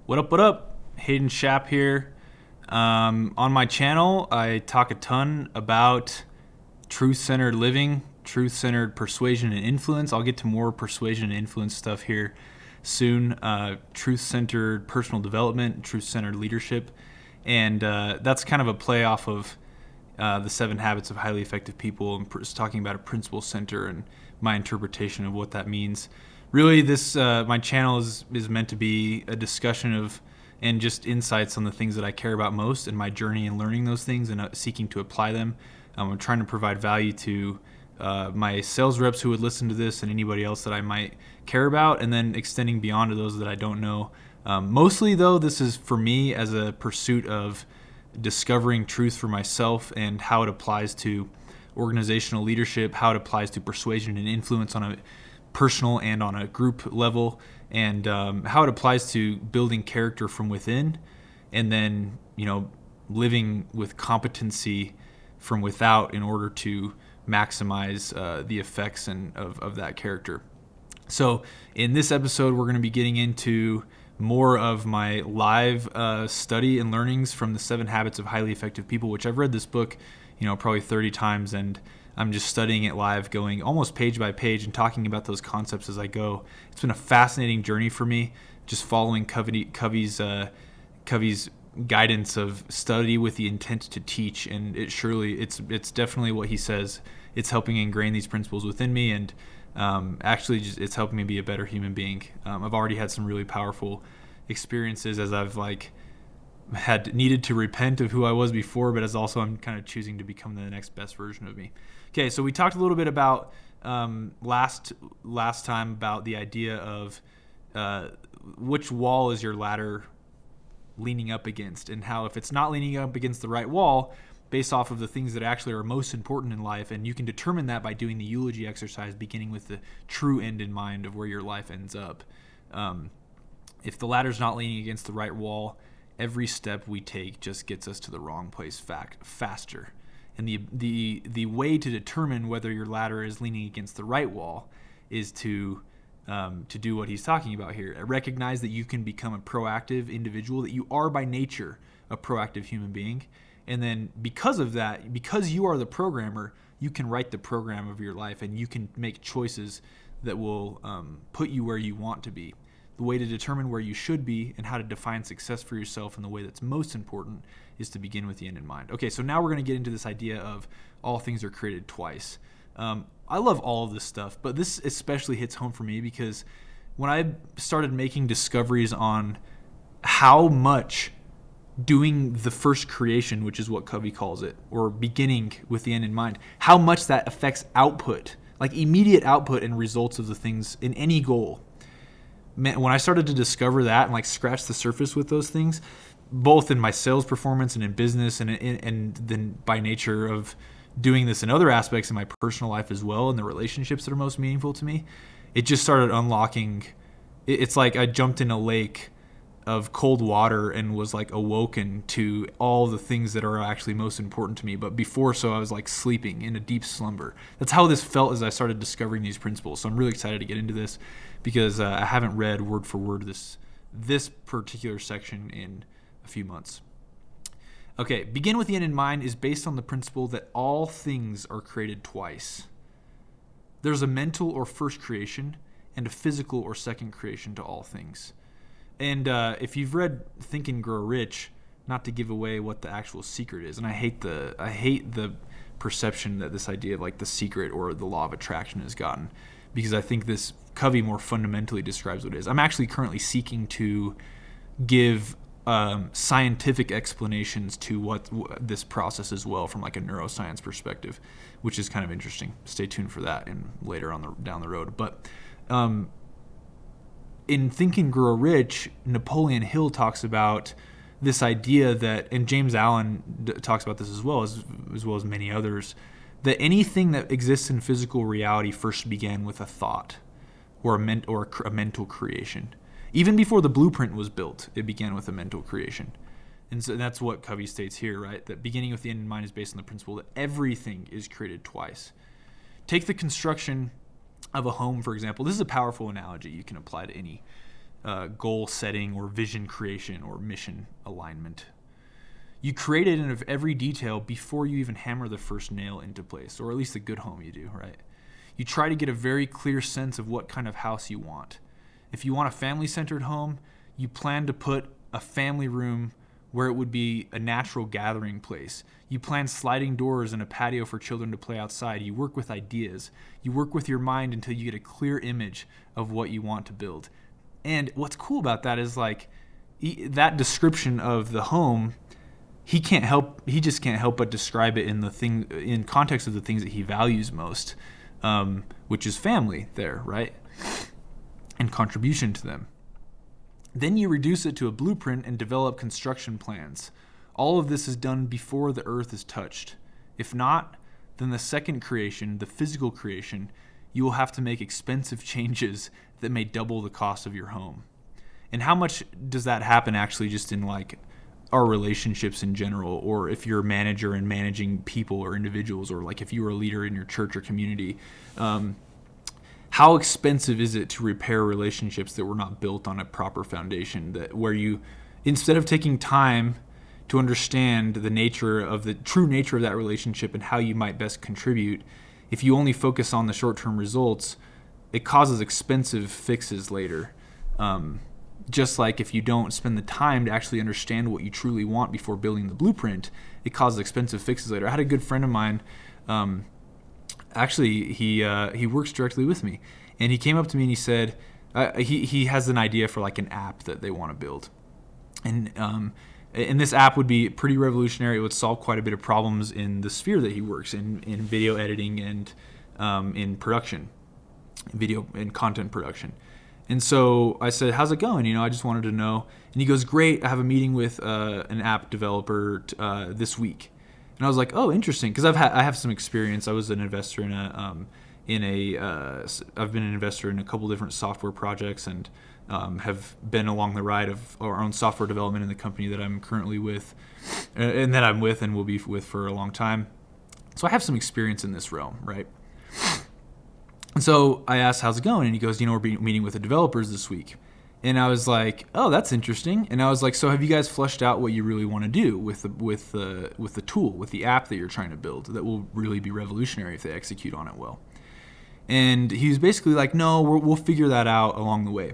What up, what up? Hayden Schaap here. On my channel, I talk a ton about truth-centered living, truth-centered persuasion and influence. I'll get to more persuasion and influence stuff here soon. Truth-centered personal development, truth-centered leadership. And that's kind of a play off of the 7 Habits of Highly Effective People, and talking about a principle center and my interpretation of what that means. Really, this my channel is meant to be a discussion of and just insights on the things that I care about most in my journey in learning those things and seeking to apply them. I'm trying to provide value to my sales reps who would listen to this and anybody else that I might care about, and then extending beyond to those that I don't know. Mostly, though, this is for me as a pursuit of discovering truth for myself and how it applies to organizational leadership, how it applies to persuasion and influence on a personal and on a group level, and how it applies to building character from within, and then living with competency from without in order to maximize the effects of that character. So in this episode, we're going to be getting into more of my live study and learnings from the 7 Habits of Highly Effective People, which I've read this book probably 30 times, and I'm just studying it live, going almost page by page and talking about those concepts as I go. It's been a fascinating journey for me, just following Covey's guidance of study with the intent to teach, and it's definitely what he says. It's helping ingrain these principles within me, and it's helping me be a better human being. I've already had some really powerful experiences as I've had needed to repent of who I was before, but as also I'm kind of choosing to become the next best version of me. Okay, so we talked a little bit about last time about the idea of which wall is your ladder leaning up against, and how if it's not leaning up against the right wall, based off of the things that actually are most important in life, and you can determine that by doing the eulogy exercise, beginning with the true end in mind of where your life ends up. If the ladder's not leaning against the right wall, every step we take just gets us to the wrong place faster. And the way to determine whether your ladder is leaning against the right wall is to do what he's talking about here. Recognize that you can become a proactive individual, that you are by nature a proactive human being. And then because of that, because you are the programmer, you can write the program of your life, and you can make choices that will put you where you want to be. The way to determine where you should be and how to define success for yourself in the way that's most important is to begin with the end in mind. Okay, so now we're going to get into this idea of all things are created twice. I love all of this stuff, but this especially hits home for me because when I started making discoveries on how much doing the first creation, which is what Covey calls it, or beginning with the end in mind, how much that affects output, like immediate output and results of the things in any goal. Man, when I started to discover that and scratch the surface with those things, both in my sales performance and in business, and then by nature of doing this in other aspects in my personal life as well, and the relationships that are most meaningful to me, it just started unlocking. It's like I jumped in a lake of cold water and was awoken to all the things that are actually most important to me. But before, so I was sleeping in a deep slumber. That's how this felt as I started discovering these principles. So I'm really excited to get into this because I haven't read word for word this particular section in a few months. Okay, begin with the end in mind is based on the principle that all things are created twice. There's a mental or first creation and a physical or second creation to all things. And if you've read Think and Grow Rich, not to give away what the actual secret is, and I hate the perception that this idea of the secret or the law of attraction has gotten, because I think this Covey more fundamentally describes what it is. I'm actually currently seeking to give scientific explanations to what this process as well from a neuroscience perspective, which is kind of interesting. Stay tuned for that and later on down the road. But in Think and Grow Rich, Napoleon Hill talks about this idea that, and James Allen talks about this as well as many others, that anything that exists in physical reality first began with a thought or a mental creation. Even before the blueprint was built, it began with a mental creation. And so that's what Covey states here, right? That beginning with the end in mind is based on the principle that everything is created twice. Take the construction of a home, for example. This is a powerful analogy you can apply to any goal setting or vision creation or mission alignment. You create it in every detail before you even hammer the first nail into place, or at least a good home you do, right? You try to get a very clear sense of what kind of house you want. If you want a family-centered home, you plan to put a family room where it would be a natural gathering place. You plan sliding doors and a patio for children to play outside. You work with ideas. You work with your mind until you get a clear image of what you want to build. And what's cool about that is like that description of the home, he just can't help but describe it in context of the things that he values most, which is family there, right? And contribution to them. Then you reduce it to a blueprint and develop construction plans. All of this is done before the earth is touched. If not, then the second creation, the physical creation, you will have to make expensive changes that may double the cost of your home. And how much does that happen actually just in like our relationships in general, or if you're a manager and managing people or individuals, or like if you were a leader in your church or community, how expensive is it to repair relationships that were not built on a proper foundation, that where you, instead of taking time to understand the true nature of that relationship and how you might best contribute, if you only focus on the short-term results, it causes expensive fixes later. Just like if you don't spend the time to actually understand what you truly want before building the blueprint, it causes expensive fixes later. I had a good friend of mine, actually, he works directly with me, and he came up to me and he said he has an idea for like an app that they want to build, and this app would be pretty revolutionary. It would solve quite a bit of problems in the sphere that he works in video editing and in production, video and content production. And so I said, how's it going? I just wanted to know. And he goes, great. I have a meeting with an app developer this week. And I was like, oh, interesting, because I have some experience. I was an investor I've been an investor in a couple different software projects, and have been along the ride of our own software development in the company that I'm currently with, and that I'm with and will be with for a long time. So I have some experience in this realm, right? And so I asked, how's it going? And he goes, we're meeting with the developers this week. And I was like, oh, that's interesting. And I was like, so have you guys fleshed out what you really want to do with the tool, with the app that you're trying to build that will really be revolutionary if they execute on it well? And he was basically like, no, we'll figure that out along the way.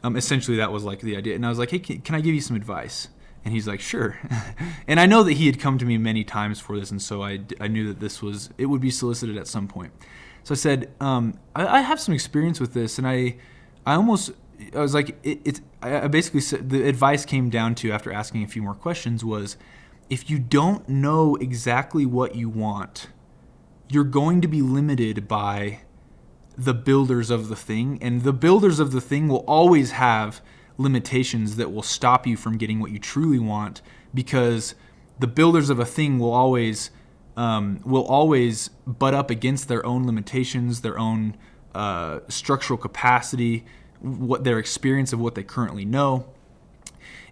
Essentially, that was like the idea. And I was like, hey, can I give you some advice? And he's like, sure. And I know that he had come to me many times for this, and so I knew that it would be solicited at some point. So I said, I have some experience with this, and I was like, I basically said, the advice came down to, after asking a few more questions, was if you don't know exactly what you want, you're going to be limited by the builders of the thing, and the builders of the thing will always have limitations that will stop you from getting what you truly want, because the builders of a thing will always butt up against their own limitations, their own structural capacity, what their experience of what they currently know.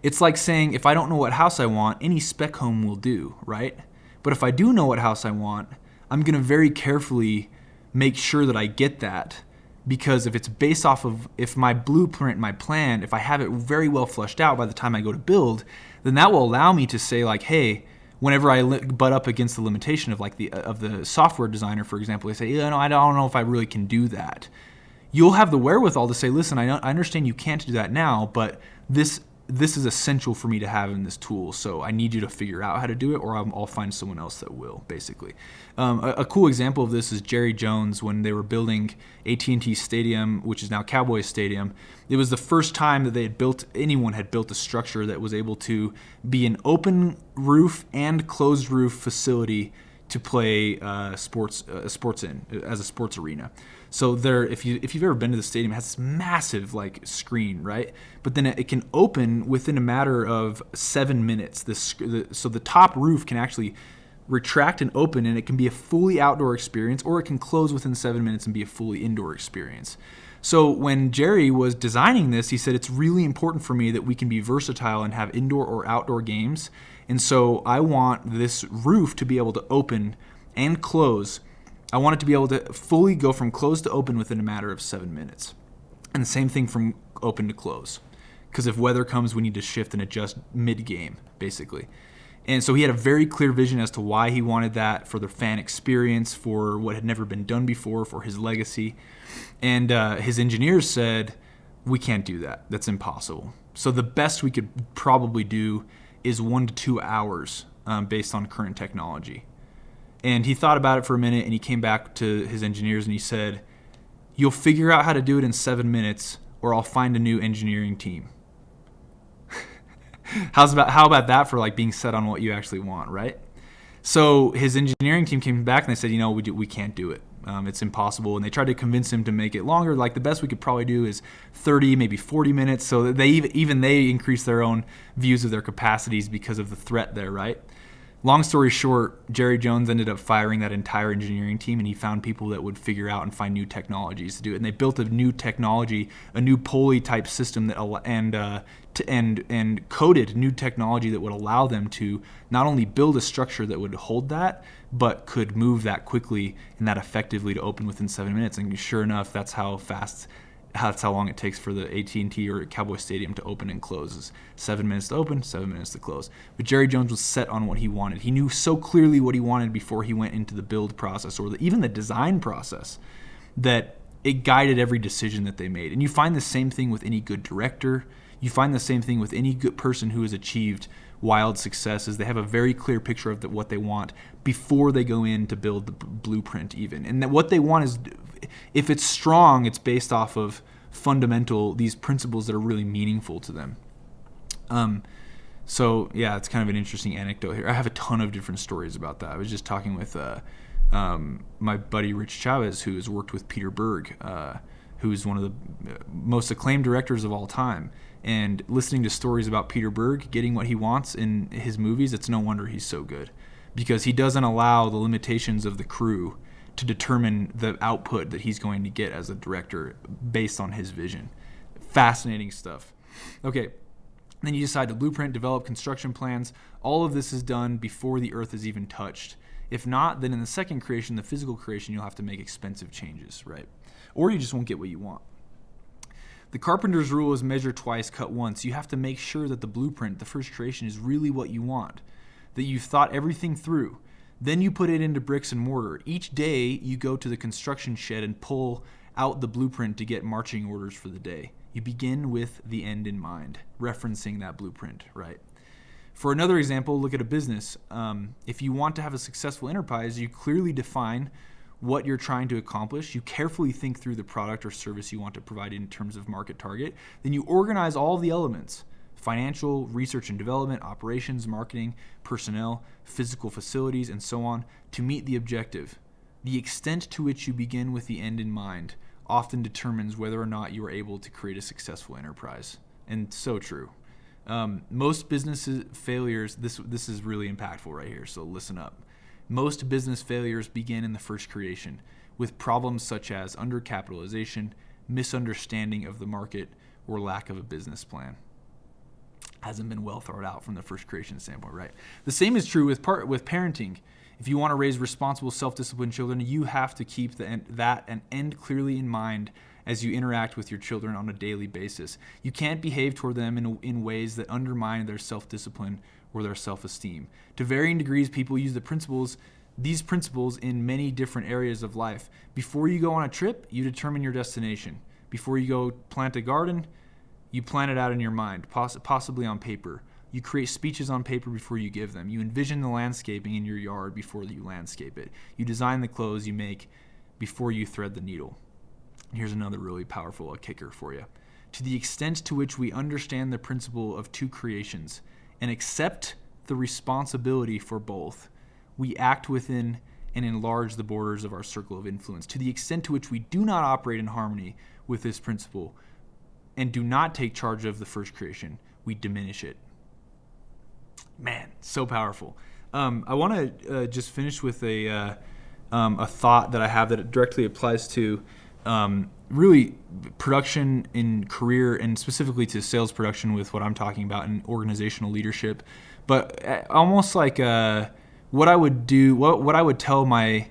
It's like saying, if I don't know what house I want, any spec home will do, right? But if I do know what house I want, I'm going to very carefully make sure that I get that, because if it's based off of, if my blueprint, my plan, if I have it very well fleshed out by the time I go to build, then that will allow me to say like, hey, whenever I butt up against the limitation of like the software designer, for example, they say, I don't know if I really can do that. You'll have the wherewithal to say, listen, I understand you can't do that now, but this is essential for me to have in this tool, so I need you to figure out how to do it, or I'll find someone else that will, basically. A cool example of this is Jerry Jones, when they were building AT&T Stadium, which is now Cowboys Stadium. It was the first time that anyone had built a structure that was able to be an open roof and closed roof facility to play sports in, as a sports arena. So there, if you've ever been to the stadium, it has this massive like screen, right? But then it can open within a matter of 7 minutes. So the top roof can actually retract and open, and it can be a fully outdoor experience, or it can close within 7 minutes and be a fully indoor experience. So when Jerry was designing this, he said, it's really important for me that we can be versatile and have indoor or outdoor games. And so I want this roof to be able to open and close. I want it to be able to fully go from close to open within a matter of 7 minutes. And the same thing from open to close. because if weather comes, we need to shift and adjust mid-game, basically. And so he had a very clear vision as to why he wanted that, for the fan experience, for what had never been done before, for his legacy. And his engineers said, we can't do that. That's impossible. So the best we could probably do is 1 to 2 hours based on current technology. And he thought about it for a minute, and he came back to his engineers and he said, you'll figure out how to do it in 7 minutes, or I'll find a new engineering team. How about that for like being set on what you actually want, right? So his engineering team came back and they said, we can't do it. It's impossible. And they tried to convince him to make it longer. Like, the best we could probably do is 30, maybe 40 minutes. So they increased their own views of their capacities because of the threat there, right? Long story short, Jerry Jones ended up firing that entire engineering team, and he found people that would figure out and find new technologies to do it. And they built a new technology, a new pulley type system and coded new technology that would allow them to not only build a structure that would hold that, but could move that quickly and that effectively to open within 7 minutes. And sure enough, that's how long it takes for the AT&T or Cowboy Stadium to open and close. Is 7 minutes to open, 7 minutes to close. But Jerry Jones was set on what he wanted. He knew so clearly what he wanted before he went into the build process or even the design process that it guided every decision that they made. And you find the same thing with any good director. You find the same thing with any good person who has achieved wild successes. They have a very clear picture of what they want before they go in to build the blueprint even. And that what they want is, if it's strong, it's based off of these principles that are really meaningful to them. So yeah, it's kind of an interesting anecdote here. I have a ton of different stories about that. I was just talking with my buddy Rich Chavez, who has worked with Peter Berg, who's one of the most acclaimed directors of all time. And listening to stories about Peter Berg getting what he wants in his movies, it's no wonder he's so good, because he doesn't allow the limitations of the crew to determine the output that he's going to get as a director based on his vision. Fascinating stuff. Okay, then you decide to blueprint, develop construction plans. All of this is done before the earth is even touched. If not, then in the second creation, the physical creation, you'll have to make expensive changes, right? Or you just won't get what you want. The carpenter's rule is measure twice, cut once. You have to make sure that the blueprint, the first creation, is really what you want, that you've thought everything through. Then you put it into bricks and mortar. Each day you go to the construction shed and pull out the blueprint to get marching orders for the day. You begin with the end in mind, referencing that blueprint, right? For another example, look at a business. If you want to have a successful enterprise, you clearly define what you're trying to accomplish. You carefully think through the product or service you want to provide in terms of market target. Then you organize all the elements: financial, research and development, operations, marketing, personnel, physical facilities, and so on, to meet the objective. The extent to which you begin with the end in mind often determines whether or not you are able to create a successful enterprise. And so true. Most business failures, this is really impactful right here, so listen up. Most business failures begin in the first creation with problems such as undercapitalization, misunderstanding of the market, or lack of a business plan. Hasn't been well thought out from the first creation standpoint, right? The same is true with parenting. If you want to raise responsible, self-disciplined children, you have to keep that end clearly in mind as you interact with your children on a daily basis. You can't behave toward them in ways that undermine their self-discipline or their self-esteem. To varying degrees, people use these principles in many different areas of life. Before you go on a trip, you determine your destination. Before you go plant a garden, you plan it out in your mind, possibly on paper. You create speeches on paper before you give them. You envision the landscaping in your yard before you landscape it. You design the clothes you make before you thread the needle. Here's another really powerful kicker for you. To the extent to which we understand the principle of two creations and accept the responsibility for both, we act within and enlarge the borders of our circle of influence. To the extent to which we do not operate in harmony with this principle and do not take charge of the first creation, we diminish it. Man, so powerful. I want to just finish with a thought that I have that directly applies to really production in career, and specifically to sales production with what I'm talking about in organizational leadership. But almost like what I would do, what I would tell my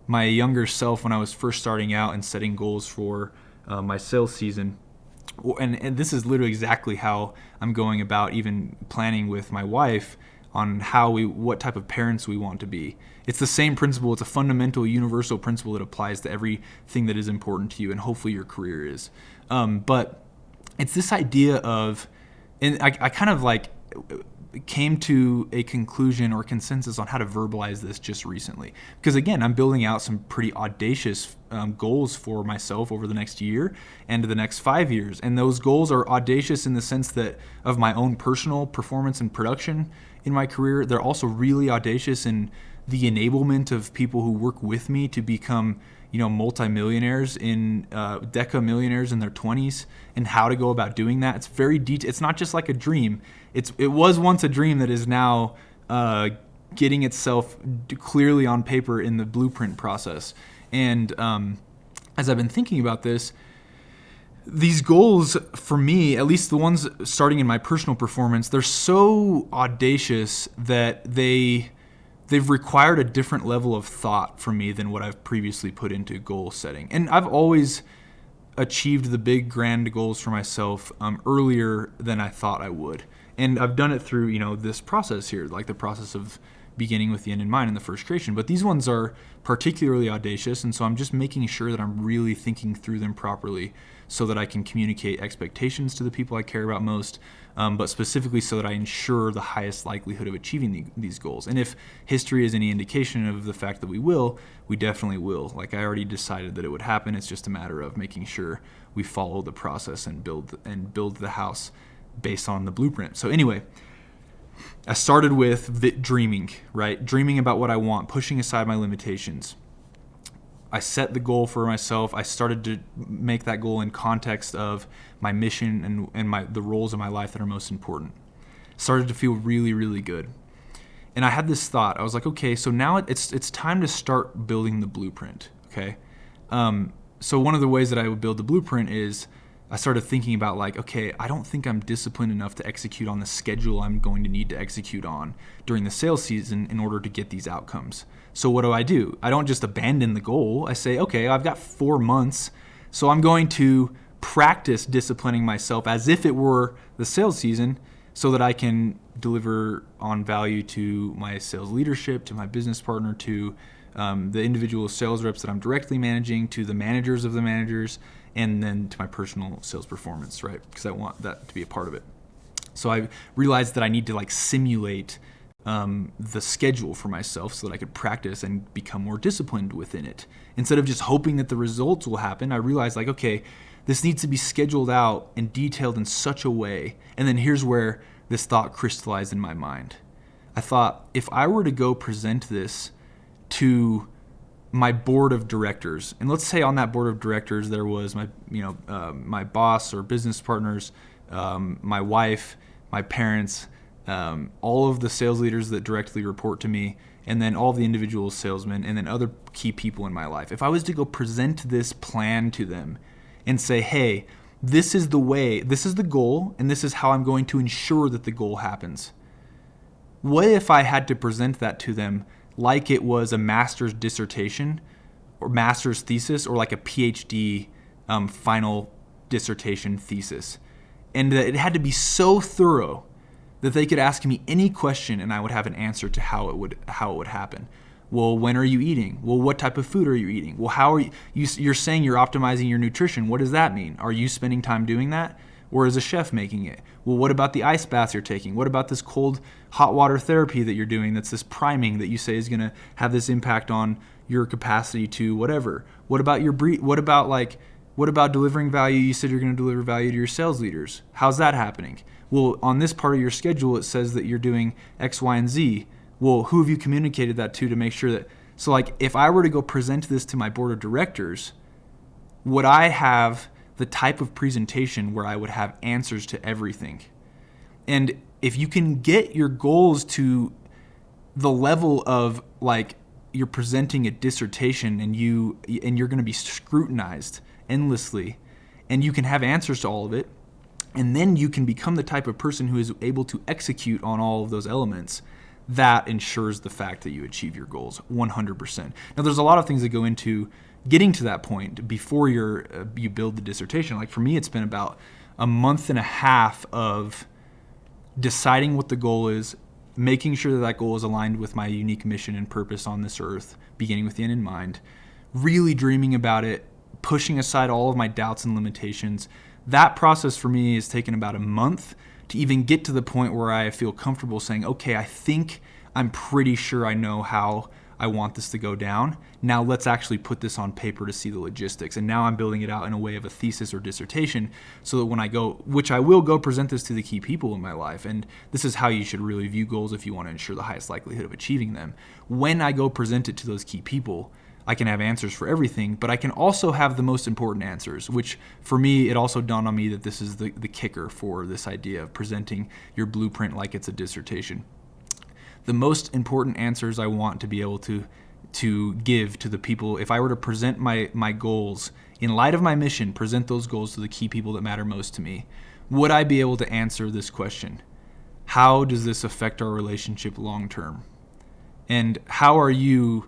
younger self when I was first starting out and setting goals for my sales season and this is literally exactly how I'm going about even planning with my wife on what type of parents we want to be. It's the same principle. It's a fundamental, universal principle that applies to everything that is important to you, and hopefully your career is. But it's this idea of, and I kind of like came to a conclusion or consensus on how to verbalize this just recently. Because again, I'm building out some pretty audacious goals for myself over the next year and the next 5 years. And those goals are audacious in the sense that of my own personal performance and production in my career. They're also really audacious in the enablement of people who work with me to become, multimillionaires deca millionaires in their 20s, and how to go about doing that. It's very detailed. It's not just like a dream. It was once a dream that is now getting itself clearly on paper in the blueprint process. And as I've been thinking about this, these goals for me, at least the ones starting in my personal performance, they're so audacious that they've required a different level of thought from me than what I've previously put into goal setting. And I've always achieved the big grand goals for myself earlier than I thought I would. And I've done it through, this process here, like the process of beginning with the end in mind in the first creation. But these ones are particularly audacious, and so I'm just making sure that I'm really thinking through them properly so that I can communicate expectations to the people I care about most, but specifically so that I ensure the highest likelihood of achieving these goals. And if history is any indication of the fact that we definitely will. Like, I already decided that it would happen. It's just a matter of making sure we follow the process and build the house based on the blueprint. So anyway, I started with dreaming, right? Dreaming about what I want, pushing aside my limitations. I set the goal for myself. I started to make that goal in context of my mission and the roles of my life that are most important. Started to feel really, really good. And I had this thought. I was like, okay, so now it's time to start building the blueprint, okay? So one of the ways that I would build the blueprint is I started thinking about like, okay, I don't think I'm disciplined enough to execute on the schedule I'm going to need to execute on during the sales season in order to get these outcomes. So what do? I don't just abandon the goal. I say, okay, I've got 4 months, so I'm going to practice disciplining myself as if it were the sales season so that I can deliver on value to my sales leadership, to my business partner, to the individual sales reps that I'm directly managing, to the managers of the managers, and then to my personal sales performance, right? Because I want that to be a part of it. So I realized that I need to like simulate the schedule for myself so that I could practice and become more disciplined within it. Instead of just hoping that the results will happen, I realized like, okay, this needs to be scheduled out and detailed in such a way. And then here's where this thought crystallized in my mind. I thought, if I were to go present this to my board of directors, and let's say on that board of directors there was my boss or business partners, my wife, my parents, all of the sales leaders that directly report to me, and then all of the individual salesmen, and then other key people in my life. If I was to go present this plan to them and say, hey, this is the way, this is the goal, and this is how I'm going to ensure that the goal happens. What if I had to present that to them like it was a master's dissertation or master's thesis or like a PhD final dissertation thesis? And that it had to be so thorough that they could ask me any question and I would have an answer to how it would happen. Well, when are you eating? Well, what type of food are you eating? Well, how are you're saying you're optimizing your nutrition. What does that mean? Are you spending time doing that? Or is a chef making it? Well, what about the ice baths you're taking? What about this cold hot water therapy that you're doing that's this priming that you say is going to have this impact on your capacity to whatever? What about your what about delivering value? You said you're going to deliver value to your sales leaders. How's that happening? Well, on this part of your schedule, it says that you're doing X, Y, and Z. Well, who have you communicated that to make sure that... So like, if I were to go present this to my board of directors, would I have the type of presentation where I would have answers to everything? And if you can get your goals to the level of like you're presenting a dissertation and you're going to be scrutinized endlessly, and you can have answers to all of it, and then you can become the type of person who is able to execute on all of those elements, that ensures the fact that you achieve your goals 100%. Now, there's a lot of things that go into getting to that point before you build the dissertation. Like for me, it's been about a month and a half of deciding what the goal is, making sure that goal is aligned with my unique mission and purpose on this earth, beginning with the end in mind, really dreaming about it, pushing aside all of my doubts and limitations. That process for me has taken about a month to even get to the point where I feel comfortable saying, okay, I'm pretty sure I know how I want this to go down. Now let's actually put this on paper to see the logistics. And now I'm building it out in a way of a thesis or dissertation so that when I go, which I will go present this to the key people in my life. And this is how you should really view goals if you want to ensure the highest likelihood of achieving them. When I go present it to those key people, I can have answers for everything, but I can also have the most important answers, which for me, it also dawned on me that this is the kicker for this idea of presenting your blueprint like it's a dissertation. The most important answers I want to be able to give to the people, if I were to present my goals, in light of my mission, present those goals to the key people that matter most to me, would I be able to answer this question? How does this affect our relationship long term? And how are you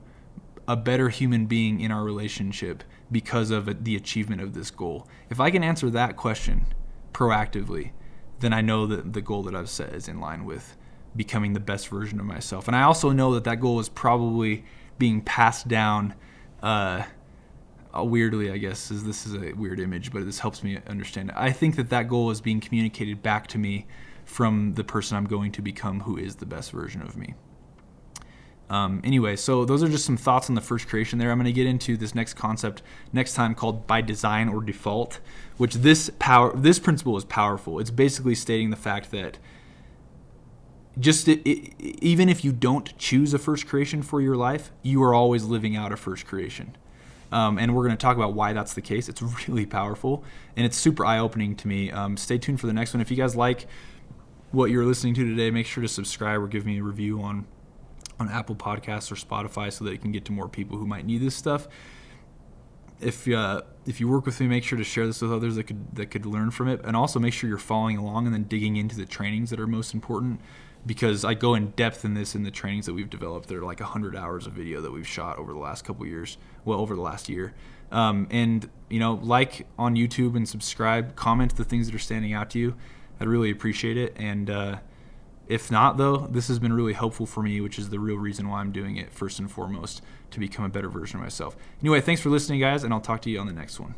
a better human being in our relationship because of the achievement of this goal? If I can answer that question proactively, then I know that the goal that I've set is in line with becoming the best version of myself. And I also know that goal is probably being passed down weirdly, I guess, as this is a weird image, but this helps me understand it. I think that goal is being communicated back to me from the person I'm going to become, who is the best version of me. Anyway, so those are just some thoughts on the first creation there. I'm going to get into this next concept next time called by design or default, which this principle is powerful. It's basically stating the fact that even if you don't choose a first creation for your life, you are always living out a first creation. And we're going to talk about why that's the case. It's really powerful, and it's super eye-opening to me. Stay tuned for the next one. If you guys like what you're listening to today, make sure to subscribe or give me a review on Apple Podcasts or Spotify so that it can get to more people who might need this stuff. If you work with me, make sure to share this with others that could learn from it, and also make sure you're following along and then digging into the trainings that are most important, because I go in depth in the trainings that we've developed. They're like 100 hours of video that we've shot over the last couple years, over the last year. And like on YouTube and subscribe, comment the things that are standing out to you. I'd really appreciate it. And if not, though, this has been really helpful for me, which is the real reason why I'm doing it, first and foremost, to become a better version of myself. Anyway, thanks for listening, guys, and I'll talk to you on the next one.